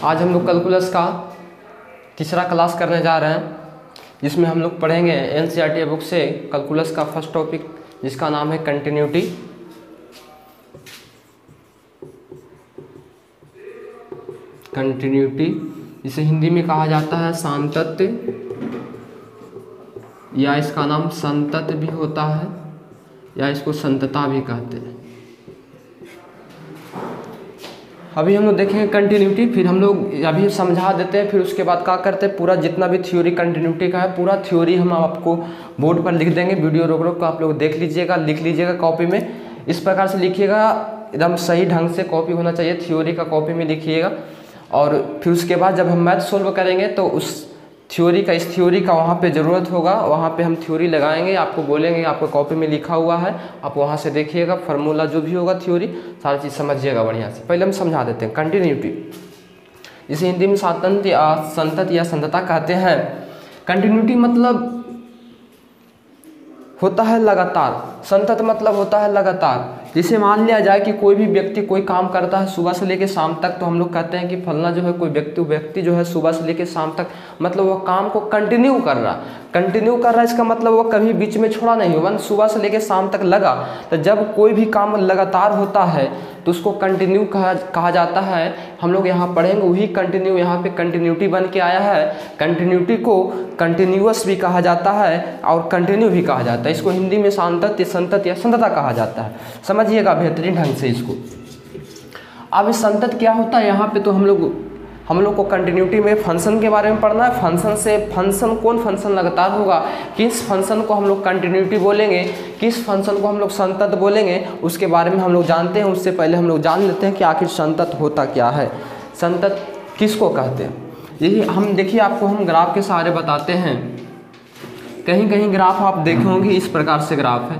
आज हम लोग कैलकुलस का तीसरा क्लास करने जा रहे हैं, जिसमें हम लोग पढ़ेंगे एनसीईआरटी बुक से कैलकुलस का फर्स्ट टॉपिक, जिसका नाम है कंटिन्यूटी। कंटिन्यूटी इसे हिंदी में कहा जाता है सातत्य, या इसका नाम संतत भी होता है, या इसको संतता भी कहते हैं। अभी हम लोग देखेंगे कंटिन्यूटी, फिर हम लोग अभी समझा देते हैं, फिर उसके बाद क्या करते हैं, पूरा जितना भी थ्योरी कंटिन्यूटी का है पूरा थ्योरी हम आपको बोर्ड पर लिख देंगे। वीडियो रोक रोक को आप लोग देख लीजिएगा, लिख लीजिएगा कॉपी में। इस प्रकार से लिखिएगा, एकदम सही ढंग से कॉपी होना चाहिए, थ्योरी का कॉपी में लिखिएगा। और फिर उसके बाद जब हम मैथ सोल्व करेंगे तो उस थ्योरी का, इस थ्योरी का वहाँ पे ज़रूरत होगा, वहाँ पे हम थ्योरी लगाएंगे, आपको बोलेंगे आपको कॉपी में लिखा हुआ है, आप वहाँ से देखिएगा, फार्मूला जो भी होगा थ्योरी सारी चीज़ समझिएगा बढ़िया से। पहले हम समझा देते हैं कंटिन्यूटी, जिसे हिंदी में संतत या संतता कहते हैं। कंटिन्यूटी मतलब होता है लगातार, संतत मतलब होता है लगातार। जिसे मान लिया जाए कि कोई भी व्यक्ति कोई काम करता है सुबह से लेकर शाम तक, तो हम लोग कहते हैं कि फलना जो है कोई व्यक्ति जो है सुबह से लेकर शाम तक, मतलब वह काम को कंटिन्यू कर रहा, इसका मतलब वह कभी बीच में छोड़ा नहीं हो, वन सुबह से लेकर शाम तक लगा। तो जब कोई भी काम लगातार होता है तो उसको कंटिन्यू कहा जाता है। हम लोग यहाँ पढ़ेंगे वही कंटिन्यू, यहाँ पे कंटिन्यूटी बन के आया है। कंटिन्यूटी को कंटिन्यूअस भी कहा जाता है और कंटिन्यू भी कहा जाता है। इसको हिंदी में सातत्य, संतत या संतता कहा जाता है। समझिएगा बेहतरीन ढंग से इसको। अब इस संतत क्या होता है, यहाँ पे तो हम लोग को कंटिन्यूटी में फंक्शन के बारे में पढ़ना है। फंक्शन कौन फंक्शन लगातार होगा, किस फंक्शन को हम लोग कंटिन्यूटी बोलेंगे, किस फंक्शन को हम लोग संतत बोलेंगे, उसके बारे में हम लोग जानते हैं। उससे पहले हम लोग जान लेते हैं कि आखिर संतत होता क्या है, संतत किसको कहते हैं। यही हम देखिए, आपको हम ग्राफ के सहारे बताते हैं। कहीं कहीं ग्राफ आप देखे होंगे, इस प्रकार से ग्राफ है,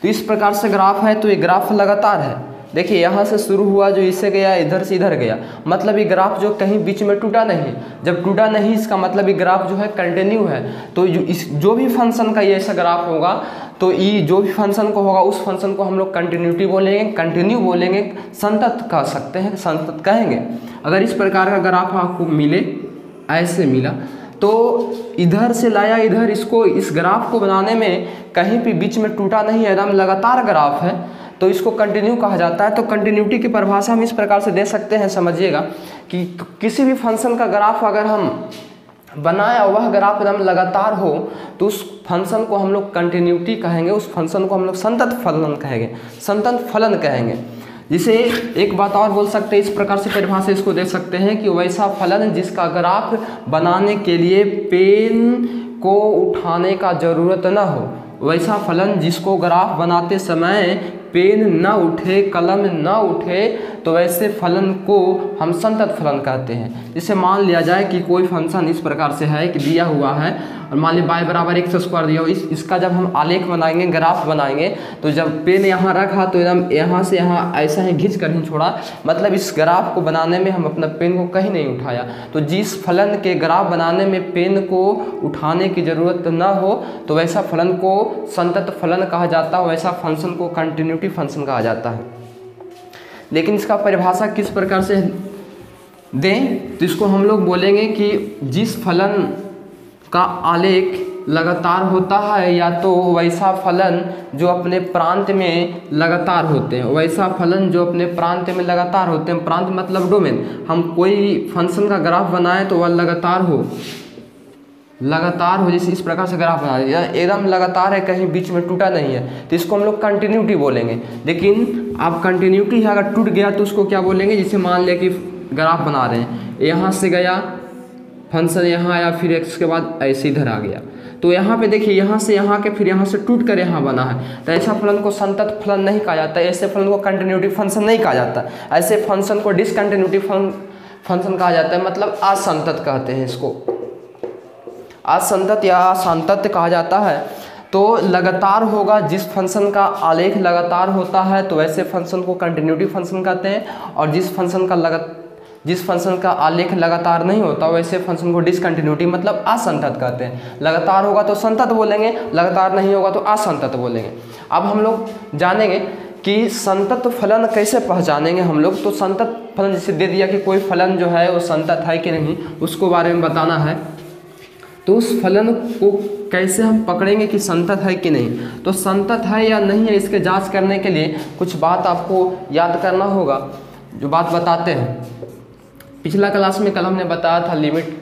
तो इस प्रकार से ग्राफ है, तो ये ग्राफ लगातार है। देखिए यहाँ से शुरू हुआ, जो इससे गया इधर से इधर गया, मतलब ये ग्राफ जो कहीं बीच में टूटा नहीं। जब टूटा नहीं इसका मतलब ये ग्राफ जो है कंटिन्यू है। तो जो भी फंक्शन का ये ऐसा ग्राफ होगा, तो ये जो भी फंक्शन को होगा उस फंक्शन को हम लोग कंटिन्यूटी बोलेंगे, कंटिन्यू बोलेंगे, संतत कह सकते हैं, संतत कहेंगे। अगर इस प्रकार का ग्राफ आपको मिले, ऐसे मिला, तो इधर से लाया इधर, इस ग्राफ को बनाने में कहीं भी बीच में टूटा नहीं है, एकदम लगातार ग्राफ है, तो इसको कंटिन्यू कहा जाता है। तो कंटिन्यूटी की परिभाषा हम इस प्रकार से दे सकते हैं, समझिएगा कि किसी भी फंक्शन का ग्राफ अगर हम बनाए और वह ग्राफ एकदम लगातार हो, तो उस फंक्शन को हम लोग कंटिन्यूटी कहेंगे, उस फंक्शन को हम लोग संतत फलन कहेंगे। जिसे एक बात और बोल सकते हैं, इस प्रकार से परिभाषा इसको दे सकते हैं कि वैसा फलन जिसका ग्राफ बनाने के लिए पेन को उठाने का जरूरत न हो, वैसा फलन जिसको ग्राफ बनाते समय पेन न उठे, कलम न उठे, तो वैसे फलन को हम संतत फलन कहते हैं। जैसे मान लिया जाए कि कोई फंक्शन इस प्रकार से है कि दिया हुआ है, और मान लीजिए y बराबर x² दिया हो, इसका जब हम आलेख बनाएंगे, ग्राफ बनाएंगे, तो जब पेन यहाँ रखा तो एकदम यहाँ से यहाँ ऐसा ही खींच कर ही छोड़ा, मतलब इस ग्राफ को बनाने में हम अपना पेन को कहीं नहीं उठाया। तो जिस फलन के ग्राफ बनाने में पेन को उठाने की ज़रूरत न हो, तो वैसा फलन को संतत फलन कहा जाता है, वैसा फंक्शन को कंटिन्यूटी फंक्शन कहा जाता है। लेकिन इसका परिभाषा किस प्रकार से दें, तो इसको हम लोग बोलेंगे कि जिस फलन का आलेख लगातार होता है, या तो वैसा फलन जो अपने प्रांत में लगातार होते हैं, वैसा फलन जो अपने प्रांत में लगातार होते हैं। प्रांत मतलब डोमेन। हम कोई फंक्शन का ग्राफ बनाए तो वह लगातार हो, जैसे इस प्रकार से ग्राफ बना दिया, एकदम लगातार है, कहीं बीच में टूटा नहीं है, तो इसको हम लोग कंटिन्यूटी बोलेंगे। लेकिन आप कंटिन्यूटी है अगर टूट गया तो उसको क्या बोलेंगे, जैसे मान लिया कि ग्राफ बना रहे हैं, यहाँ से गया फंक्शन, यहाँ आया, फिर x के बाद ऐसे इधर आ गया, तो यहाँ पे देखिए यहाँ से यहाँ के फिर यहाँ से टूट कर यहाँ बना है, तो ऐसा फलन को संतत फलन नहीं कहा जाता, ऐसे फलन को कंटिन्यूटी फंक्शन नहीं कहा जाता, ऐसे फंक्शन को डिसकंटिन्यूटी फंक्शन कहा जाता है, मतलब असंतत कहते हैं इसको, असंतत या असंतत कहा जाता है। तो लगातार होगा, जिस फंक्शन का आलेख लगातार होता है तो वैसे फंक्शन को कंटिन्यूटी फंक्शन कहते हैं, और जिस फंक्शन का आलेख लगातार नहीं होता वैसे फंक्शन को डिसकंटिन्यूटी मतलब असंतत कहते हैं। लगातार होगा तो संतत बोलेंगे, लगातार नहीं होगा तो असंतत बोलेंगे। अब हम लोग जानेंगे कि संतत फलन कैसे पहचानेंगे हम लोग। तो संतत फलन जैसे दे दिया कि कोई फलन जो है वो संतत है कि नहीं, उसको बारे में बताना है। तो उस फलन को कैसे हम पकड़ेंगे कि संतत है कि नहीं। तो संतत है या नहीं है इसके जांच करने के लिए कुछ बात आपको याद करना होगा, जो बात बताते हैं। पिछला क्लास में कल हमने बताया था लिमिट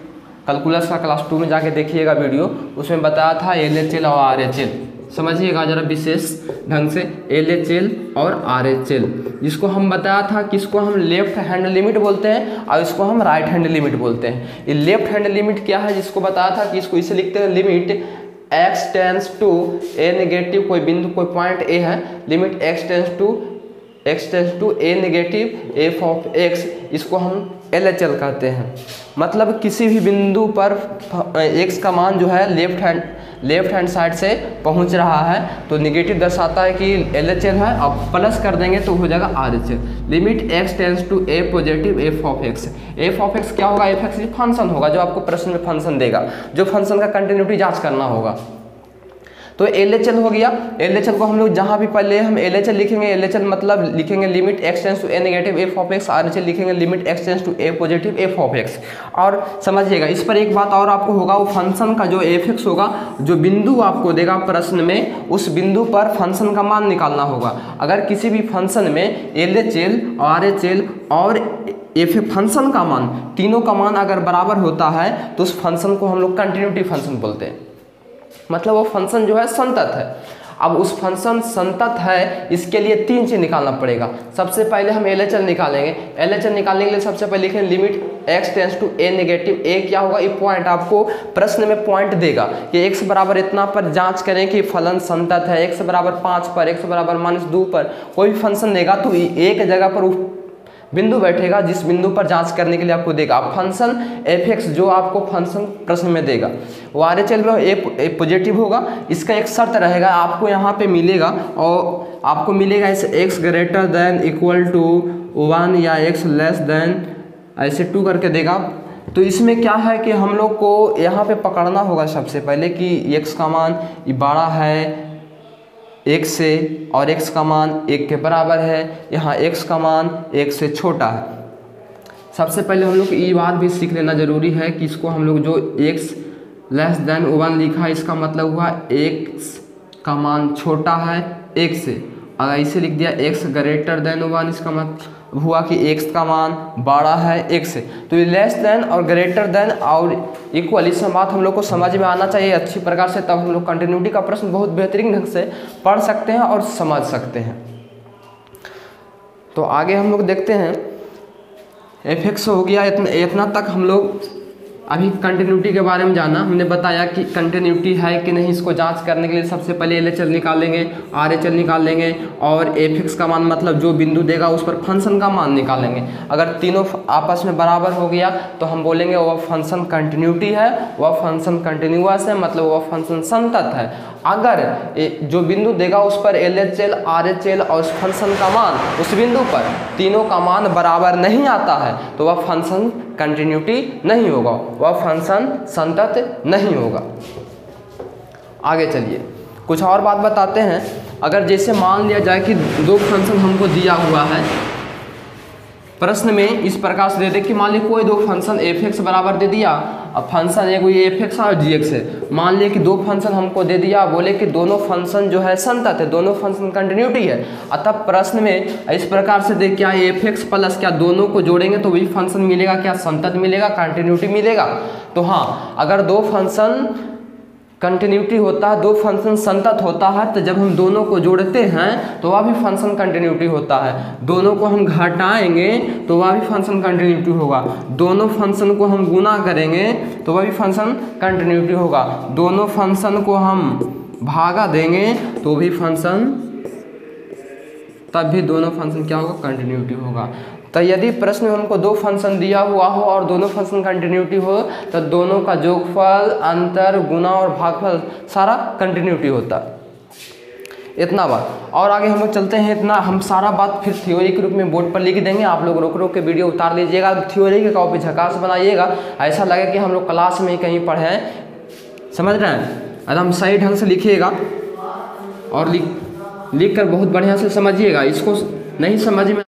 कैलकुलस का, क्लास 2 में जाके देखिएगा वीडियो, उसमें बताया था LHL और RHL। समझिएगा जरा विशेष ढंग से, LHL और RHL, जिसको हम बताया था कि इसको हम लेफ्ट हैंड लिमिट बोलते हैं और इसको हम राइट हैंड लिमिट बोलते हैं। ये लेफ्ट हैंड लिमिट क्या है, जिसको बताया था कि इसको इसे लिखते हैं limit x tends to a negative, कोई बिंदु कोई पॉइंट a है, limit x tends to a negative f of x, इसको हम LHL कहते हैं। मतलब किसी भी बिंदु पर x का मान जो है लेफ्ट हैंड साइड से पहुंच रहा है तो निगेटिव दर्शाता है कि LHL है, अब प्लस कर देंगे तो हो जाएगा RHL। Limit x tends to a positive f of x। f of x क्या होगा, f ऑफ x फंक्शन होगा, जो आपको प्रश्न में फंक्शन देगा, जो फंक्शन का कंटिन्यूटी जांच करना होगा। तो LHL हो गया। LHL को हम लोग जहाँ भी पहले हम LHL लिखेंगे, LHL मतलब लिखेंगे limit x tends to a negative f of x, RHL लिखेंगे limit x tends to a positive f of x। और समझिएगा इस पर एक बात और आपको होगा, वो फंक्शन का जो fx होगा, जो बिंदु आपको देगा प्रश्न में, उस बिंदु पर फंक्शन का मान निकालना होगा। अगर किसी भी फंक्शन में LHL, RHL और f फंक्शन का मान, तीनों का मान अगर बराबर होता है तो उस फंक्शन को हम लोग कंटिन्यूटी फंक्शन बोलते हैं। मतलब वो फंक्शन जो है संतत है। अब उस फंक्शन संतत है, इसके लिए 3 चीज़ निकालना पड़ेगा। सबसे पहले हम LHL निकालेंगे। LHL निकालने के लिए सबसे पहले लिखें limit x tends to a negative. a क्या होगा, ये पॉइंट आपको प्रश्न में पॉइंट देगा कि x बराबर इतना पर जांच करें कि फलन संतत है, x बराबर 5 पर, x बराबर -2 पर कोई भी फंक्शन देगा तो एक जगह पर बिंदु बैठेगा जिस बिंदु पर जांच करने के लिए आपको देगा। फंक्शन fx जो आपको फंक्शन प्रश्न में देगा वो RHL में a पॉजिटिव होगा। इसका एक शर्त रहेगा, आपको यहाँ पे मिलेगा और आपको मिलेगा ऐसे x greater than equal to 1 या x लेस देन ऐसे 2 करके देगा। तो इसमें क्या है कि हम लोग को यहाँ पे पकड़ना होगा सबसे पहले कि x का मान बड़ा है 1 से और x का मान 1 के बराबर है, यहाँ x का मान 1 से छोटा है। सबसे पहले हम लोग को ये बात भी सीख लेना जरूरी है कि इसको हम लोग जो x लेस देन 1 लिखा है, इसका मतलब हुआ x का मान छोटा है 1 से। अगर इसे लिख दिया x ग्रेटर देन 1, इसका मतलब हुआ कि x का मान बड़ा है 1 से। तो ये लेस देन और ग्रेटर देन और इक्वल, इस बात हम लोग को समझ में आना चाहिए अच्छी प्रकार से, तब हम लोग कंटिन्यूटी का प्रश्न बहुत बेहतरीन ढंग से पढ़ सकते हैं और समझ सकते हैं। तो आगे हम लोग देखते हैं, fx हो गया इतना तक हम लोग अभी कंटिन्यूटी के बारे में जाना। हमने बताया कि कंटिन्यूटी है कि नहीं, इसको जांच करने के लिए सबसे पहले LHL निकाल लेंगे, RHL निकाल लेंगे और fx का मान मतलब जो बिंदु देगा उस पर फंक्शन का मान निकालेंगे। अगर तीनों आपस में बराबर हो गया तो हम बोलेंगे वह फंक्शन कंटिन्यूटी है, वह फंक्शन कंटिन्यूअस है, मतलब वह फंक्शन संतत है। अगर जो बिंदु देगा उस पर LHL, RHL और उस फंक्शन का मान, उस बिंदु पर तीनों का मान बराबर नहीं आता है तो वह फंक्शन कंटिन्यूटी नहीं होगा, वह फंक्शन संतत नहीं होगा। आगे चलिए कुछ और बात बताते हैं। अगर जैसे मान लिया जाए कि 2 फंक्शन हमको दिया हुआ है प्रश्न में, इस प्रकार से दे दे कि मान ली कोई 2 फंक्शन fx बराबर दे दिया, अब फंक्शन एक ये fx और gx है। मान लिया कि 2 फंक्शन हमको दे दिया, बोले कि दोनों फंक्शन जो है संतत है, दोनों फंक्शन कंटिन्यूटी है। अतः प्रश्न में इस प्रकार से दे क्या fx प्लस क्या दोनों को जोड़ेंगे तो वही फंक्शन मिलेगा, क्या संतत मिलेगा, कंटिन्यूटी मिलेगा। तो हाँ, अगर 2 फंक्शन कंटिन्यूटी होता है, 2 फंक्शन संतत होता है, तो जब हम दोनों को जोड़ते हैं तो वह भी फंक्शन कंटिन्यूटी होता है। दोनों को हम घटाएंगे तो वह भी फंक्शन कंटिन्यूटी होगा। दोनों फंक्शन को हम गुना करेंगे तो वह भी फंक्शन कंटिन्यूटी होगा। दोनों फंक्शन को हम भागा देंगे तो भी फंक्शन, तब भी दोनों फंक्शन क्या होगा, कंटिन्यूटी होगा। तो यदि प्रश्न में हमको 2 फंक्शन दिया हुआ हो और दोनों फंक्शन कंटिन्यूटी हो तो दोनों का जोगफल, अंतर, गुना और भागफल सारा कंटिन्यूटी होता है। इतना बात। और आगे हम लोग चलते हैं। इतना हम सारा बात फिर थ्योरी के रूप में बोर्ड पर लिख देंगे, आप लोग रोक रोक के वीडियो उतार लीजिएगा, थ्योरी के कॉपी झकास बनाइएगा, ऐसा लगे कि हम लोग क्लास में ही कहीं पढ़े हैं। समझ रहे हैं? एकदम सही ढंग से लिखिएगा और लिखकर बहुत बढ़िया से समझिएगा। इसको नहीं समझ में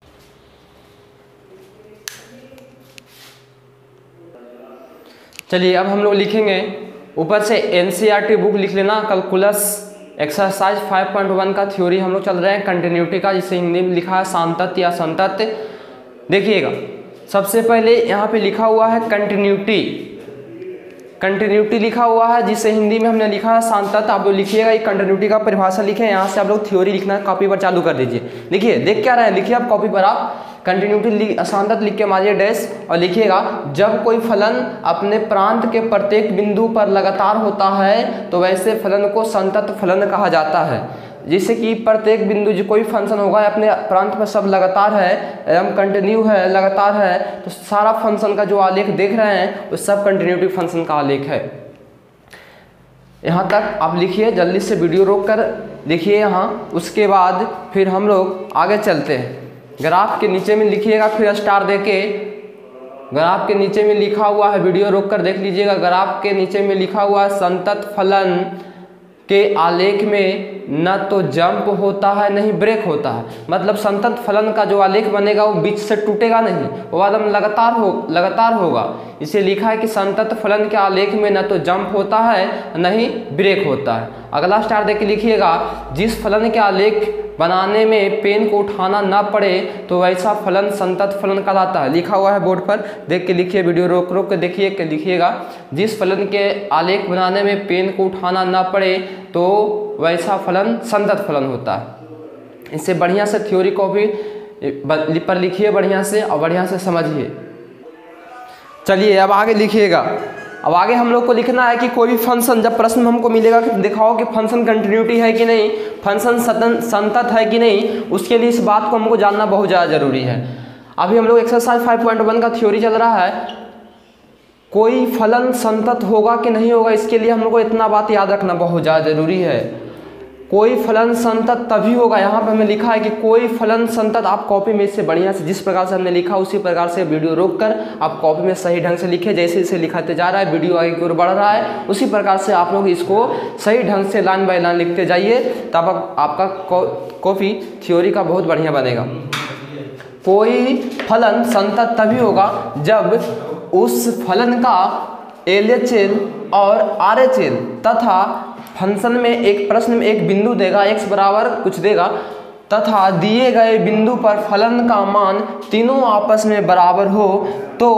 चलिए अब हम लोग लिखेंगे, ऊपर से एनसीईआरटी बुक लिख लेना, कैलकुलस एक्सरसाइज 5.1 का थ्योरी हम लोग चल रहे हैं कंटिन्यूटी का, जिसे हिंदी में लिखा है सातत्य या संतत्य। देखिएगा सबसे पहले यहाँ पे लिखा हुआ है कंटिन्यूटी, कंटिन्यूटी लिखा हुआ है जिसे हिंदी में हमने लिखा है सातत्य। आप लोग लिखिएगा, ये कंटिन्यूटी का परिभाषा लिखें, यहाँ से आप लोग थ्योरी लिखना कॉपी पर चालू कर दीजिए। लिखिए, देख क्या रहे हैं, लिखिए आप कॉपी पर, आप कंटिन्यूटी सातत्य लिख के मारिए डैश और लिखिएगा, जब कोई फलन अपने प्रांत के प्रत्येक बिंदु पर लगातार होता है तो वैसे फलन को संतत फलन कहा जाता है। जैसे कि प्रत्येक बिंदु जो कोई फंक्शन होगा अपने प्रांत पर सब लगातार है, एवं कंटिन्यू है, लगातार है, तो सारा फंक्शन का जो आलेख देख रहे हैं वो सब कंटिन्यूटी फंक्शन का आलेख है। यहाँ तक आप लिखिए, जल्दी से वीडियो रोक कर लिखिए यहाँ। उसके बाद फिर हम लोग आगे चलते हैं। ग्राफ के नीचे में लिखिएगा, फिर स्टार देके ग्राफ के नीचे में लिखा हुआ है, वीडियो रोक कर देख लीजिएगा। ग्राफ के नीचे में लिखा हुआ है संतत फलन के आलेख में न तो जंप होता है नहीं ब्रेक होता है। मतलब संतत फलन का जो आलेख बनेगा वो बीच से टूटेगा नहीं, वो एकदम लगातार होगा। इसे लिखा है कि संतत फलन के आलेख में न तो जंप होता है नहीं ब्रेक होता है। अगला स्टार देख के लिखिएगा, जिस फलन के आलेख बनाने में पेन को उठाना ना पड़े तो वैसा फलन संतत फलन कहलाता है। लिखा हुआ है बोर्ड पर, देख के लिखिए, वीडियो रोक रोक के देखिए कि लिखिएगा, जिस फलन के आलेख बनाने में पेन को उठाना ना पड़े तो वैसा फलन संतत फलन होता है। इससे बढ़िया से थ्योरी को भी पर लिखिए बढ़िया से और बढ़िया से समझिए। चलिए अब आगे लिखिएगा। अब आगे हम लोग को लिखना है कि कोई भी फंक्शन, जब प्रश्न हमको मिलेगा कि दिखाओ कि फंक्शन कंटिन्यूटी है कि नहीं, फंक्शन संतत है कि नहीं, उसके लिए इस बात को हमको जानना बहुत ज़्यादा जरूरी है। अभी हम लोग एक्सरसाइज 5.1 का थ्योरी चल रहा है, कोई फलन संतत होगा कि नहीं होगा, इसके लिए हम लोग को इतना बात याद रखना बहुत ज़्यादा जरूरी है। कोई फलन संतत तभी होगा, यहाँ पर हमें लिखा है कि कोई फलन संतत, आप कॉपी में इससे बढ़िया से जिस प्रकार से हमने लिखा उसी प्रकार से वीडियो रोककर आप कॉपी में सही ढंग से लिखे, जैसे जैसे लिखाते जा रहा है वीडियो आगे की ओर बढ़ रहा है उसी प्रकार से आप लोग इसको सही ढंग से लाइन बाय लाइन लिखते जाइए, तब आपका कॉपी थ्योरी का बहुत बढ़िया बनेगा। कोई फलन संतत तभी होगा जब उस फलन का LHL और RHL तथा फंक्शन में एक प्रश्न में एक बिंदु देगा, x बराबर कुछ देगा, तथा दिए गए बिंदु पर फलन का मान तीनों आपस में बराबर हो तो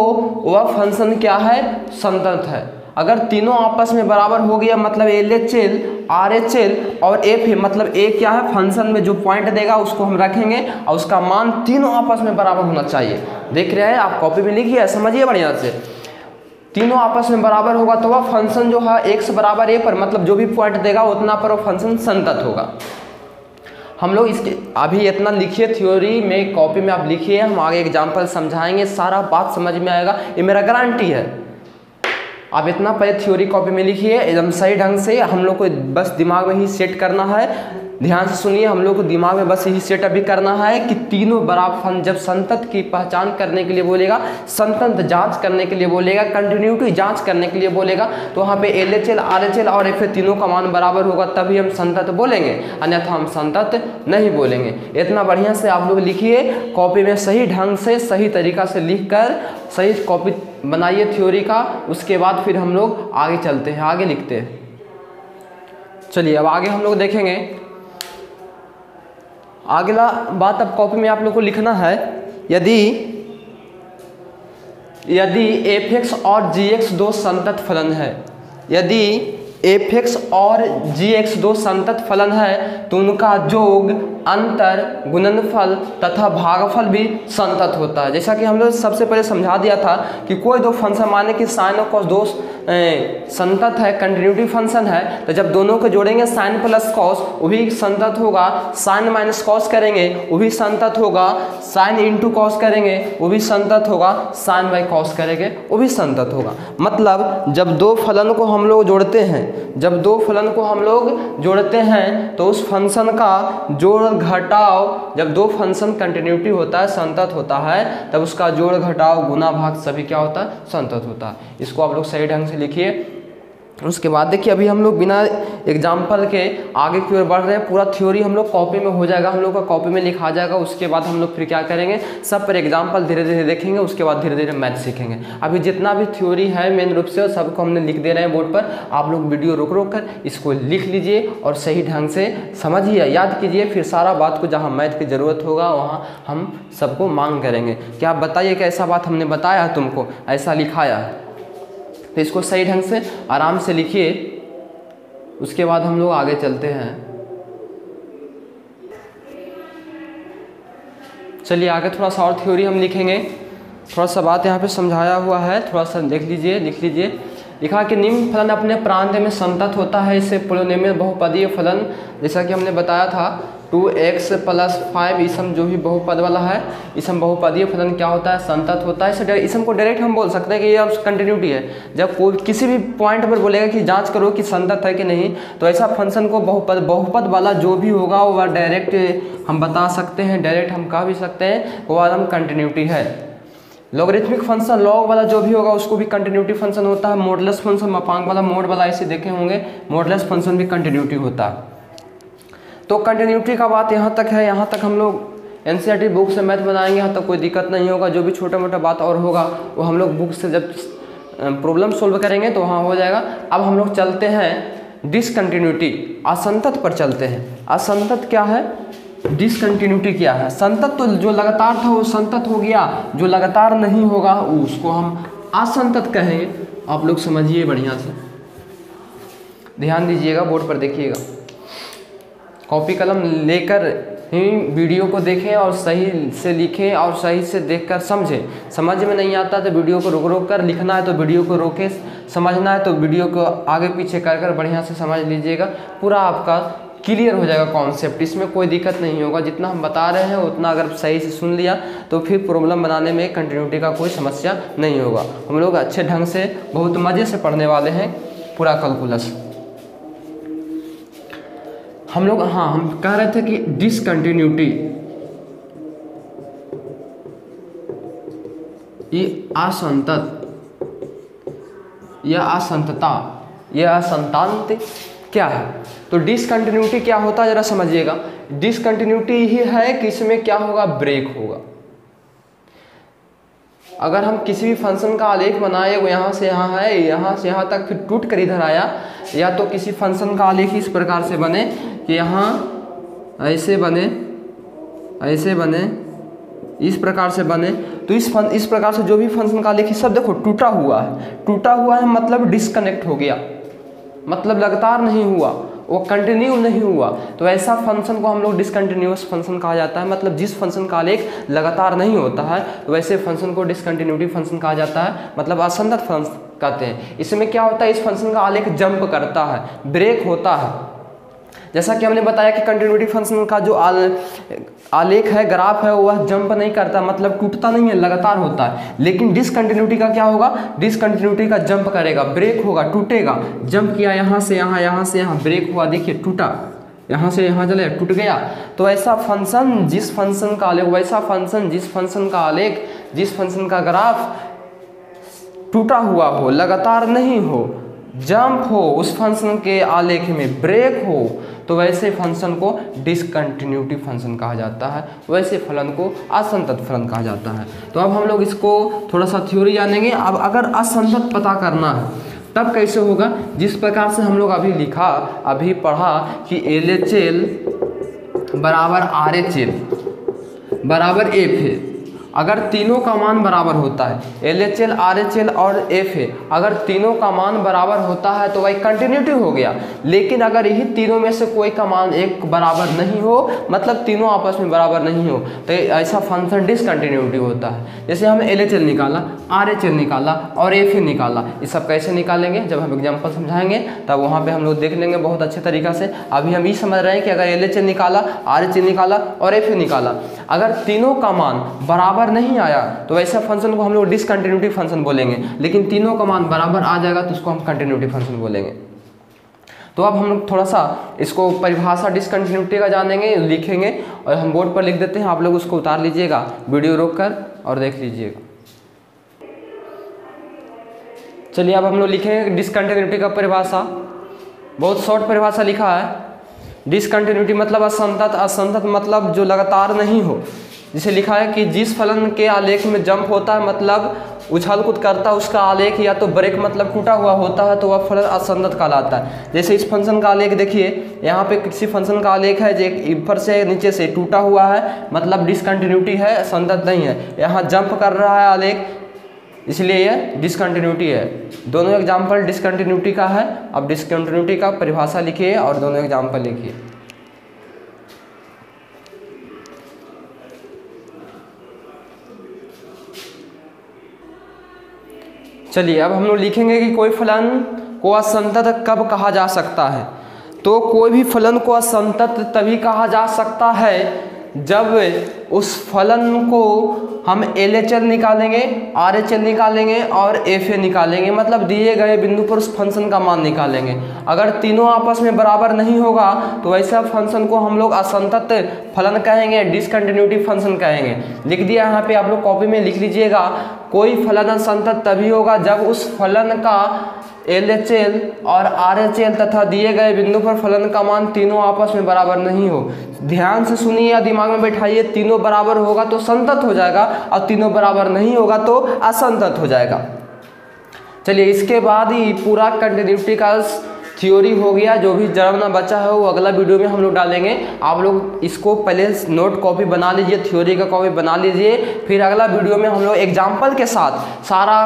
वह फंक्शन क्या है, संतत है। अगर तीनों आपस में बराबर हो गया मतलब LHL, RHL और F, मतलब A क्या है, फंक्शन में जो पॉइंट देगा उसको हम रखेंगे और उसका मान तीनों आपस में बराबर होना चाहिए। देख रहे हैं आप, कॉपी में लिखिए, समझिए बढ़िया से। तीनों आपस में बराबर होगा तो वह फंक्शन जो है x बराबर a पर, मतलब जो भी पॉइंट देगा उतना पर वो फंक्शन संतत होगा। हम लोग इसके अभी इतना लिखिए, थ्योरी में कॉपी में आप लिखिए, हम आगे एग्जांपल समझाएंगे, सारा बात समझ में आएगा, ये मेरा गारंटी है। आप इतना पहले थ्योरी कॉपी में लिखिए एकदम सही ढंग से। हम लोग को बस दिमाग में ही सेट करना है, ध्यान से सुनिए, हम लोग को दिमाग में बस यही सेट अभी करना है कि तीनों बराबर फंक्शन, जब संतत की पहचान करने के लिए बोलेगा, संतत जांच करने के लिए बोलेगा, कंटिन्यूटी जांच करने के लिए बोलेगा, तो वहाँ पे LHL, RHL और F तीनों का मान बराबर होगा तभी हम संतत बोलेंगे, अन्यथा हम संतत नहीं बोलेंगे। इतना बढ़िया से आप लोग लिखिए, कॉपी में सही ढंग से सही तरीका से लिख कर सही कॉपी बनाइए थ्योरी का। उसके बाद फिर हम लोग आगे चलते हैं, आगे लिखते हैं। चलिए अब आगे हम लोग देखेंगे। अगला बात अब कॉपी में आप लोग को लिखना है, यदि f(x) और g(x) दो संतत फलन है, यदि f(x) और g(x) दो संतत फलन है तो उनका योग, अंतर, गुणनफल तथा भागफल भी संतत होता है। जैसा कि हम लोग सबसे पहले समझा दिया था कि कोई दो फंक्शन माने कि साइन और कॉस दो संतत है, कंटिन्यूटी फंक्शन है, तो जब दोनों को जोड़ेंगे साइन प्लस कॉस वो भी संतत होगा, साइन माइनस कॉस करेंगे वो भी संतत होगा, साइन इंटू कॉस करेंगे वो भी संतत होगा, साइन बाई कॉस करेंगे वो भी संतत होगा। मतलब जब दो फलन को हम लोग जोड़ते हैं, जब दो फलन को हम लोग जोड़ते हैं तो उस फंक्शन का जोड़ घटाव, जब दो फंक्शन कंटिन्यूटी होता है, संतत होता है, तब उसका जोड़ घटाव गुना भाग सभी क्या होता है, संतत होता है। इसको आप लोग सही ढंग से लिखिए। उसके बाद देखिए अभी हम लोग बिना एग्जाम्पल के आगे की ओर बढ़ रहे हैं। पूरा थ्योरी हम लोग कॉपी में हो जाएगा, हम लोग का कॉपी में लिखा जाएगा। उसके बाद हम लोग फिर क्या करेंगे, सब पर एग्जाम्पल धीरे धीरे देखेंगे। उसके बाद धीरे धीरे मैथ सीखेंगे। अभी जितना भी थ्योरी है मेन रूप से सबको हमने लिख दे रहे हैं बोर्ड पर। आप लोग वीडियो रोक रोक कर इसको लिख लीजिए और सही ढंग से समझिए, याद कीजिए। फिर सारा बात को जहाँ मैथ की ज़रूरत होगा वहाँ हम सबको मांग करेंगे कि आप बताइए कि ऐसा बात हमने बताया है तुमको, ऐसा लिखाया है, तो इसको सही ढंग से आराम से लिखिए। उसके बाद हम लोग आगे चलते हैं। चलिए आगे थोड़ा सा और थ्योरी हम लिखेंगे। थोड़ा सा बात यहाँ पे समझाया हुआ है, थोड़ा सा देख लीजिए, लिख लीजिए। लिखा कि निम्न फलन अपने प्रांत में संतत होता है। इससे पोलिनोमियल बहुपदीय फलन, जैसा कि हमने बताया था 2x + 5 इसम जो भी बहुपद वाला है, इसम बहुपदीय फलन क्या होता है, संतत होता है। इसे इसम को डायरेक्ट हम बोल सकते हैं कि ये अब कंटिन्यूटी है। जब कोई किसी भी पॉइंट पर बोलेगा कि जांच करो कि संतत है कि नहीं, तो ऐसा फंक्शन को बहुपद वाला जो भी होगा वो डायरेक्ट हम बता सकते हैं, डायरेक्ट हम कह भी सकते हैं वो आदम कंटिन्यूटी है। लॉगरिथमिक फंक्शन लॉग वाला जो भी होगा उसको भी कंटिन्यूटी फंक्शन होता है। मॉडुलस फंक्शन मापांक वाला मोड वाला ऐसे देखे होंगे, मॉडुलस फंक्शन भी कंटिन्यूटी होता है। तो कंटिन्यूटी का बात यहाँ तक है। यहाँ तक हम लोग एनसीईआरटी बुक से मैथ बनाएंगे, यहाँ तक कोई दिक्कत नहीं होगा। जो भी छोटा मोटा बात और होगा वो हम लोग बुक से जब प्रॉब्लम सोल्व करेंगे तो वहाँ हो जाएगा। अब हम लोग चलते हैं डिसकंटिन्यूटी, असंतत पर चलते हैं। असंतत क्या है, डिसकंटिन्यूटी क्या है। संतत तो जो लगातार था वो संतत हो गया, जो लगातार नहीं होगा उसको हम असंतत कहेंगे। आप लोग समझिए बढ़िया से, ध्यान दीजिएगा, बोर्ड पर देखिएगा, कॉपी कलम लेकर ही वीडियो को देखें और सही से लिखें और सही से देखकर समझें। समझ में नहीं आता तो वीडियो को रोक रोक कर, लिखना है तो वीडियो को रोके, समझना है तो वीडियो को आगे पीछे कर कर बढ़िया से समझ लीजिएगा। पूरा आपका क्लियर हो जाएगा कॉन्सेप्ट, इसमें कोई दिक्कत नहीं होगा। जितना हम बता रहे हैं उतना अगर सही से सुन लिया तो फिर प्रॉब्लम बनाने में कंटिन्यूटी का कोई समस्या नहीं होगा। हम लोग अच्छे ढंग से बहुत मज़े से पढ़ने वाले हैं पूरा कैलकुलस। हम लोग हम कह रहे थे कि डिसकंटिन्यूटी ये असंतत या असंतता या असंतांत क्या है। तो डिसकंटिन्यूटी क्या होता है जरा समझिएगा। डिसकंटिन्यूटी ही है कि इसमें क्या होगा, ब्रेक होगा। अगर हम किसी भी फंक्शन का आलेख बनाए, वो यहाँ से यहाँ है, यहाँ से यहाँ तक, फिर टूट कर इधर आया, या तो किसी फंक्शन का आलेख इस प्रकार से बने कि यहाँ ऐसे बने, ऐसे बने, इस प्रकार से बने, तो इस प्रकार से जो भी फंक्शन का आलेख सब देखो टूटा हुआ है। टूटा हुआ है मतलब डिस्कनेक्ट हो गया, मतलब लगातार नहीं हुआ, वो कंटिन्यू नहीं हुआ। तो ऐसा फंक्शन को हम लोग डिसकंटिन्यूअस फंक्शन कहा जाता है। मतलब जिस फंक्शन का आलेख लगातार नहीं होता है तो वैसे फंक्शन को डिसकंटिन्यूटी फंक्शन कहा जाता है, मतलब असंतत फंक्शन कहते हैं। इसमें क्या होता है, इस फंक्शन का आलेख जंप करता है, ब्रेक होता है। जैसा कि हमने बताया कि कंटिन्यूटी फंक्शन का जो आलेख है, ग्राफ है, वह जंप नहीं करता, मतलब टूटता नहीं है, लगातार होता है। लेकिन डिसकंटिन्यूटी का क्या होगा, डिसकंटिन्यूटी का जंप करेगा, ब्रेक होगा, टूटेगा। जंप किया यहाँ से यहाँ, यहाँ से यहाँ, ब्रेक हुआ, देखिए टूटा, यहाँ से यहाँ चले, टूट गया। तो ऐसा फंक्शन जिस फंक्शन का आलेख, वैसा फंक्शन जिस फंक्शन का आलेख, जिस फंक्शन का ग्राफ टूटा हुआ हो, लगातार नहीं हो, जंप हो, उस फंक्शन के आलेख में ब्रेक हो, तो वैसे फंक्शन को डिसकंटिन्यूटी फंक्शन कहा जाता है, वैसे फलन को असंतत फलन कहा जाता है। तो अब हम लोग इसको थोड़ा सा थ्योरी जानेंगे। अब अगर असंतत पता करना है तब कैसे होगा, जिस प्रकार से हम लोग अभी लिखा, अभी पढ़ा कि LHL बराबर RHL बराबर F है। अगर तीनों का मान बराबर होता है, LHL, RHL और F है, अगर तीनों का मान बराबर होता है तो वही कंटिन्यूटी हो गया। लेकिन अगर यही तीनों में से कोई का मान एक बराबर नहीं हो, मतलब तीनों आपस में बराबर नहीं हो, तो ऐसा फंक्शन डिसकंटिन्यूटी होता है। जैसे हम LHL निकाला, RHL निकाला और F निकाला, ये सब कैसे निकालेंगे जब हम एग्जाम्पल समझाएंगे तब वहाँ पर हम लोग देख लेंगे बहुत अच्छे तरीक़ा से। अभी हम ये समझ रहे हैं कि अगर LHL निकाला, RHL निकाला और F निकाला, अगर तीनों का मान बराबर नहीं आया तो ऐसा फंक्शन को हम लोग डिसकंटिन्यूटी फंक्शन बोलेंगे। लेकिन तीनों का मान बराबर आ जाएगा तो उसको हम कंटिन्यूटी फंक्शन बोलेंगे। तो अब हम लोग थोड़ा सा इसको परिभाषा डिसकंटिन्यूटी का जानेंगे, लिखेंगे और हम बोर्ड पर लिख देते हैं। आप लोग उसको उतार लीजिएगा वीडियो रोक कर और देख लीजिएगा। चलिए अब हम लोग लिखेंगे डिसकंटिन्यूटी का परिभाषा। बहुत शॉर्ट परिभाषा लिखा है। डिसकंटिन्यूटी मतलब असंतत, असंतत मतलब जो लगातार नहीं हो। जिसे लिखा है कि जिस फलन के आलेख में जंप होता है मतलब उछल कूद करता है, उसका आलेख या तो ब्रेक मतलब टूटा हुआ होता है तो वह फलन असंतत कहलाता है। जैसे इस फंक्शन का आलेख देखिए, यहाँ पे किसी फंक्शन का आलेख है जो ऊपर से नीचे से टूटा हुआ है, मतलब डिसकंटिन्यूटी है, असंतत नहीं है। यहाँ जंप कर रहा है आलेख, इसलिए यह डिसकंटिन्यूटी है। दोनों एग्जाम्पल डिसकंटिन्यूटी का है। अब डिसकंटिन्यूटी का परिभाषा लिखिए और दोनों एग्जाम्पल लिखिए। चलिए अब हम लोग लिखेंगे कि कोई फलन को असंतत कब कहा जा सकता है। तो कोई भी फलन को असंतत तभी कहा जा सकता है जब उस फलन को हम LHS निकालेंगे, RHS निकालेंगे और FA निकालेंगे, मतलब दिए गए बिंदु पर उस फंक्शन का मान निकालेंगे। अगर तीनों आपस में बराबर नहीं होगा तो वैसा फंक्शन को हम लोग असंतत फलन कहेंगे, डिसकंटिन्यूटी फंक्शन कहेंगे। लिख दिया यहाँ पे, आप लोग कॉपी में लिख लीजिएगा। कोई फलन असंतत तभी होगा जब उस फलन का LHS और RHS तथा दिए गए बिंदु पर फलन का मान तीनों आपस में बराबर नहीं हो। ध्यान से सुनिए या दिमाग में बैठाइए, तीनों बराबर होगा तो संतत हो जाएगा और तीनों बराबर नहीं होगा तो असंतत हो जाएगा। चलिए इसके बाद ही पूरा कंटिन्यूटी का थ्योरी हो गया। जो भी जरा ना बचा है वो अगला वीडियो में हम लोग डालेंगे। आप लोग इसको पहले नोट कॉपी बना लीजिए, थ्योरी का कॉपी बना लीजिए, फिर अगला वीडियो में हम लोग एग्जाम्पल के साथ सारा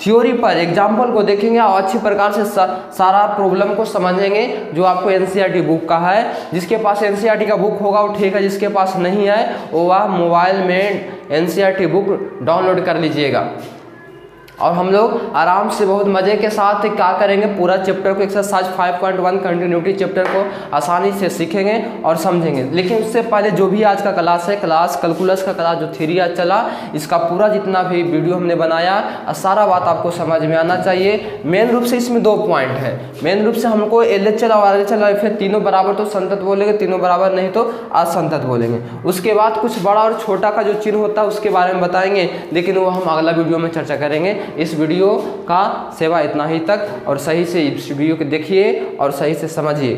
थ्योरी पर एग्जाम्पल को देखेंगे और अच्छी प्रकार से सारा प्रॉब्लम को समझेंगे जो आपको NCERT बुक का है। जिसके पास NCERT का बुक होगा वो ठीक है, जिसके पास नहीं है वो वह मोबाइल में NCERT बुक डाउनलोड कर लीजिएगा। और हम लोग आराम से बहुत मज़े के साथ क्या करेंगे, पूरा चैप्टर को एक्सरसाइज 5.1 कंटिन्यूटी चैप्टर को आसानी से सीखेंगे और समझेंगे। लेकिन उससे पहले जो भी आज का क्लास है, क्लास कैलकुलस का क्लास जो थ्योरी आज चला, इसका पूरा जितना भी वीडियो हमने बनाया सारा बात आपको समझ में आना चाहिए। मेन रूप से इसमें 2 पॉइंट है। मेन रूप से हमको LHS और RHS और FA तीनों बराबर तो संतत बोलेंगे, तीनों बराबर नहीं तो असंतत बोलेंगे। उसके बाद कुछ बड़ा और छोटा का जो चिन्ह होता है उसके बारे में बताएंगे, लेकिन वो हम अगला वीडियो में चर्चा करेंगे। इस वीडियो का सेवा इतना ही तक, और सही से इस वीडियो को देखिए और सही से समझिए।